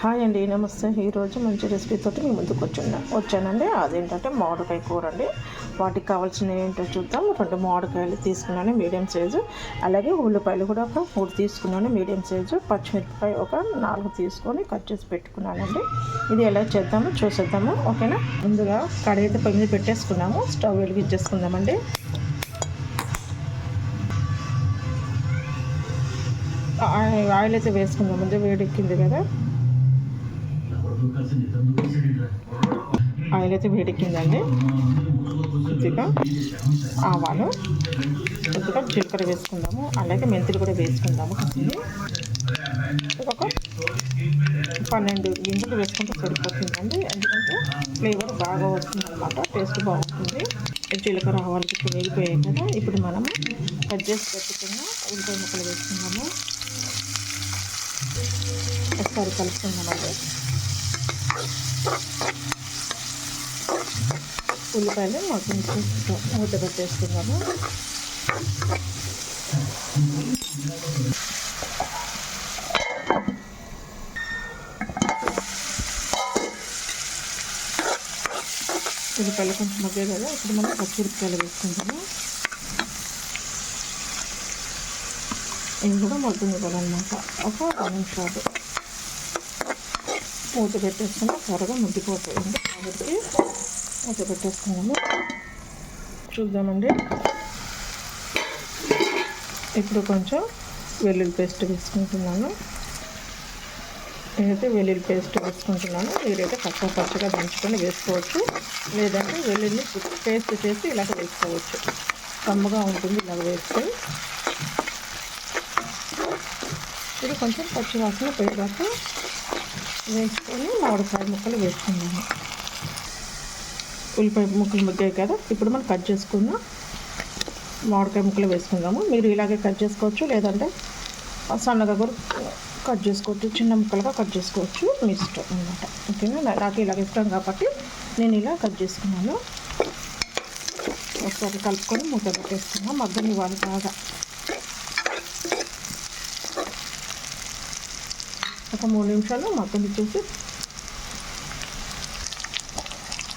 Hi అండి, నమస్తే. ఈరోజు మంచి రెసిపీతో మీ ముందుకు వచ్చానండి. అదేంటంటే మామిడికాయ కూర అండి. వాటికి కావాల్సినవి ఏంటో చూద్దాం. 2 మామిడికాయలు తీసుకున్నాను మీడియం సైజు, అలాగే ఉల్లిపాయలు కూడా ఒక 3 తీసుకున్నాను మీడియం సైజు, పచ్చిమిరపకాయ ఒక 4 తీసుకొని కట్ చేసి పెట్టుకున్నానండి. ఇది ఎలా చేద్దామో చూసేద్దాము, ఓకేనా. ముందుగా కడాయి అయితే పొయ్యి మీద పెట్టేసుకున్నాము, స్టవ్ వెలిగించేసుకుందామండి. ఆయిల్ అయితే వేసుకుందామండి, వేడెక్కింది కదా. ఆయిల్ అయితే వేడెక్కిందండి. కొద్దిగా ఆవాలు, కొద్దిగా జీలకర్ర వేసుకుందాము, అలాగే మెంతులు కూడా వేసుకుందాము. ఒక 12 గింజలు వేసుకుంటే సరిపోతుందండి, ఎందుకంటే ఫ్లేవర్ బాగా వస్తుంది అనమాట, టేస్ట్ బాగుంటుంది. జీలకర్ర ఆవాలు ఇప్పుడు వేగిపోయాయి కదా. ఇప్పుడు మనము కట్ చేసి పెట్టుకున్న ఉల్లిపాయ ముక్కలు వేసుకుందాము, ఒకసారి కలుపుకుందామండి. ఉల్లిపాయలు మొత్తం మూత పెట్టేసుకుందాము. ఉల్లిపాయలు కొంచెం మగ్గే కదా. ఇప్పుడు మనం పచ్చిమిరపకాయలు వేసుకుంటాము. ఇవి కూడా మగ్గుంది కదా అనమాట. ఒక 2 నిమిషాలు మూత పెట్టేసుకుని త్వరగా మగ్గిపోతుంది కాబట్టి మూత పెట్టేసుకున్నాము. చూద్దామండి. ఇప్పుడు కొంచెం వెల్లుల్లి పేస్ట్ వేసుకుంటున్నాను. నేనైతే వెల్లుల్లి పేస్ట్ వేసుకుంటున్నాను. మీరైతే పచ్చగా దంచుకొని వేసుకోవచ్చు, లేదంటే వెల్లుల్లి పేస్ట్ చేసి ఇలాగ వేసుకోవచ్చు, కమ్మగా ఉంటుంది ఇలాగ వేస్తే. ఇది కొంచెం పచ్చివాసన పోయేదాకా వేసుకొని మామిడికాయ ముక్కలు వేసుకున్నాము. ఉల్లిపాయ ముక్కలు మగ్గాయి కదా. ఇప్పుడు మనం కట్ చేసుకున్న మామిడికాయ ముక్కలు వేసుకుందాము. మీరు ఇలాగే కట్ చేసుకోవచ్చు, లేదంటే సన్నగా కూడా కట్ చేసుకోవచ్చు, చిన్న ముక్కలుగా కట్ చేసుకోవచ్చు, మీ ఇష్టం అనమాట, ఓకేనా. నాకు ఇలాగ ఇష్టం కాబట్టి నేను ఇలా కట్ చేసుకున్నాను. ఒకసారి కలుపుకొని మూత పెట్టేసుకున్నాం. మగ్గనివ్వాలి బాగా. ఒక 3 నిమిషాలు మగ్గనిచ్చేసి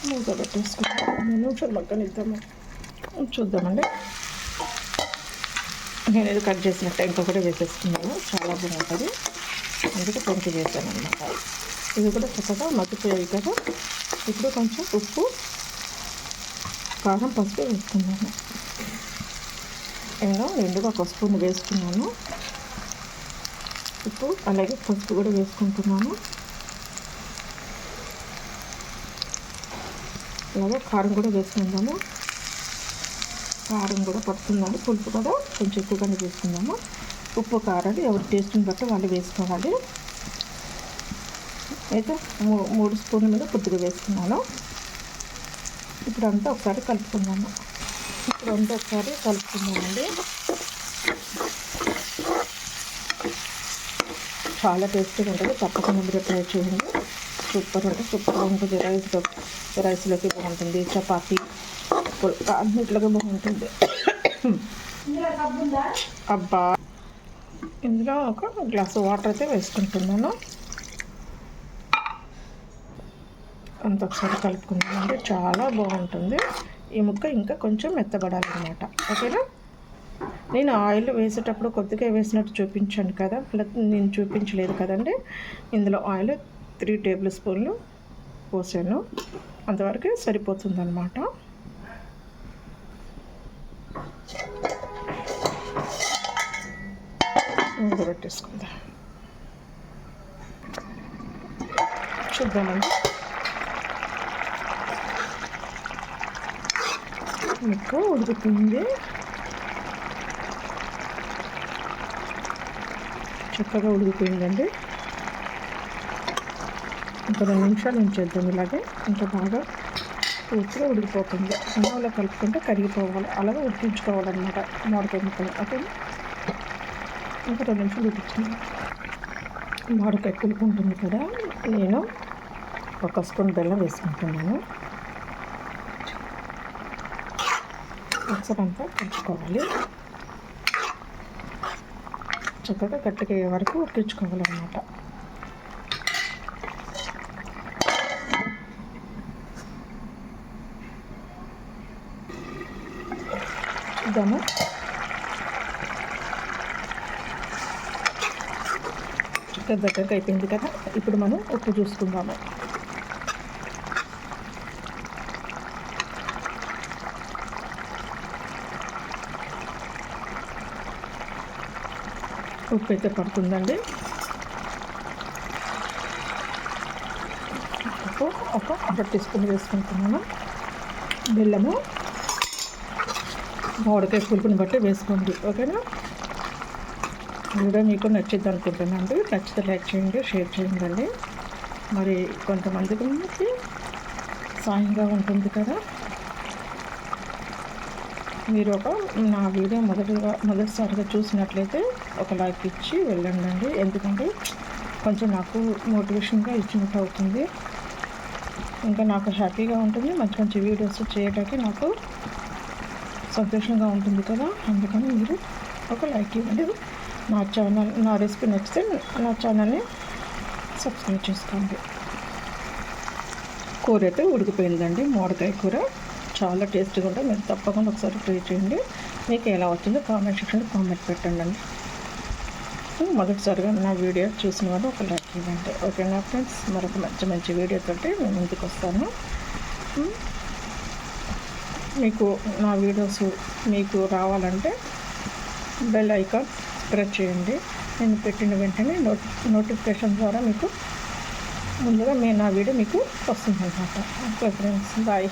మూత పెట్టేసుకుంటాం. 3 నిమిషాలు మగ్గనిద్దాము, చూద్దామండి. నేను ఇది కట్ చేసినట్టు ఇంకొకటి వేసేసుకున్నాను, చాలా బాగుంటుంది, అందుకే కొంచెం వేసాను అనమాట. ఇది కూడా చక్కగా మగ్గిపోయాయి కదా. ఇప్పుడు కొంచెం ఉప్పు, కారం, పసుపు వేసుకున్నాను. నేను రెండుగా 1 స్పూన్ వేసుకున్నాను. ఉప్పు అలాగే పసుపు కూడా వేసుకుంటున్నాను. అలాగే కారం కూడా వేసుకుందాము. కారం కూడా పడుతుందండి, పులుపు కూడా కొంచెం ఎక్కువగానే వేసుకుందాము. ఉప్పు కారాలు ఎవరి టేస్ట్ని బట్టి వాళ్ళు వేసుకోవాలి. అయితే 3 స్పూన్ల మీద కొద్దిగా వేసుకున్నాను. ఇప్పుడు అంతా ఒకసారి కలుపుకుందాము. చాలా టేస్టీగా ఉంటుంది, తప్పకుండా మీరు ట్రై చేయండి. సూపర్గా ఉంటుంది. రైస్లోకి బాగుంటుంది, చపాతీ అన్నిట్లోకి బాగుంటుంది. అబ్బా, ఇందులో ఒక గ్లాసు వాటర్ అయితే వేసుకుంటున్నాను. అంత ఒకసారి కలుపుకుందామంటే చాలా బాగుంటుంది. ఈ ముక్క ఇంకా కొంచెం మెత్తబడాలన్నమాట, ఓకేనా. నేను ఆయిల్ వేసేటప్పుడు కొద్దిగా వేసినట్టు చూపించాను కదా, నేను చూపించలేదు కదండి. ఇందులో ఆయిల్ 3 టేబుల్ స్పూన్లు పోసాను, అంతవరకు సరిపోతుందన్నమాట. పెట్టేసుకుందాం, చూద్దామండి. ముక్క ఉడుకుతుంది, చక్కగా ఉడికిపోయిందండి. ఇంకా 2 నిమిషాలు ఉంచేద్దాం ఇలాగే, ఇంకా బాగా పూర్తిగా ఉడికిపోతుంది. అన్నంలో కలుపుకుంటే కరిగిపోవాలి, అలాగే ఉడికించుకోవాలన్నమాట మామిడికాయ ముక్కలు, ఓకే. ఇంకా 2 నిమిషాలు ఉడికించింది. మామిడికాయ పులుపు ఉంటుంది కదా. నేను 1 స్పూన్ బెల్లం వేసుకుంటున్నాను. ఒకసారి అంతా కలుపుకోవాలి. చక్కగా గట్టిగా అయ్యే వరకు ఉడికించుకోవాలన్నమాట. చూద్దాము. చికెన్ దగ్గరకు అయిపోయింది కదా, ఇప్పుడు మనం ఉప్పు చూసుకుందాము. ఉప్పు అయితే పడుతుందండి. ఉప్పు ఒక 1/2 టీ స్పూన్ వేసుకుంటున్నాను. బెల్లము మామిడికాయ పులుపుని బట్టి వేసుకోండి, ఓకేనా. వీడియో మీకు నచ్చింది అనుకుంటున్నాను. నచ్చితే లైక్ చేయండి, షేర్ చేయండి. మరి కొంతమందికి సాయంగా ఉంటుంది కదా. మీరు నా వీడియో మొదటిసారిగా చూసినట్లయితే ఒక లైక్ ఇచ్చి వెళ్ళండి. ఎందుకంటే కొంచెం నాకు మోటివేషన్గా ఇచ్చినట్టు అవుతుంది, ఇంకా నాకు హ్యాపీగా ఉంటుంది. మంచి మంచి వీడియోస్ చేయడానికి నాకు సంతోషంగా ఉంటుంది కదా. అందుకని మీరు ఒక లైక్ ఇవ్వండి. నా రెసిపీ నచ్చితే నా ఛానల్ని సబ్స్క్రైబ్ చేసుకోండి. కూర అయితే ఉడికిపోయిందండి. మామిడికాయ కూర చాలా టేస్టీగా ఉంటుంది. మీరు తప్పకుండా ఒకసారి ట్రై చేయండి. మీకు ఎలా వచ్చిందో కామెంట్ సెక్షన్లో కామెంట్ పెట్టండి. మొదటిసారిగా నా వీడియో చూసిన వాళ్ళు ఒక లైక్ ఇవ్వండి, ఓకేనా ఫ్రెండ్స్. మరొక మంచి మంచి వీడియోతో నేను ముందుకు వస్తాను. మీకు నా వీడియోస్ మీకు రావాలంటే బెల్ ఐకాన్ ప్రెస్ చేయండి. నేను పెట్టిన వెంటనే నోటిఫికేషన్ ద్వారా మీకు ముందుగా నా వీడియో మీకు వస్తుందన్నమాట. Okay friends, bye.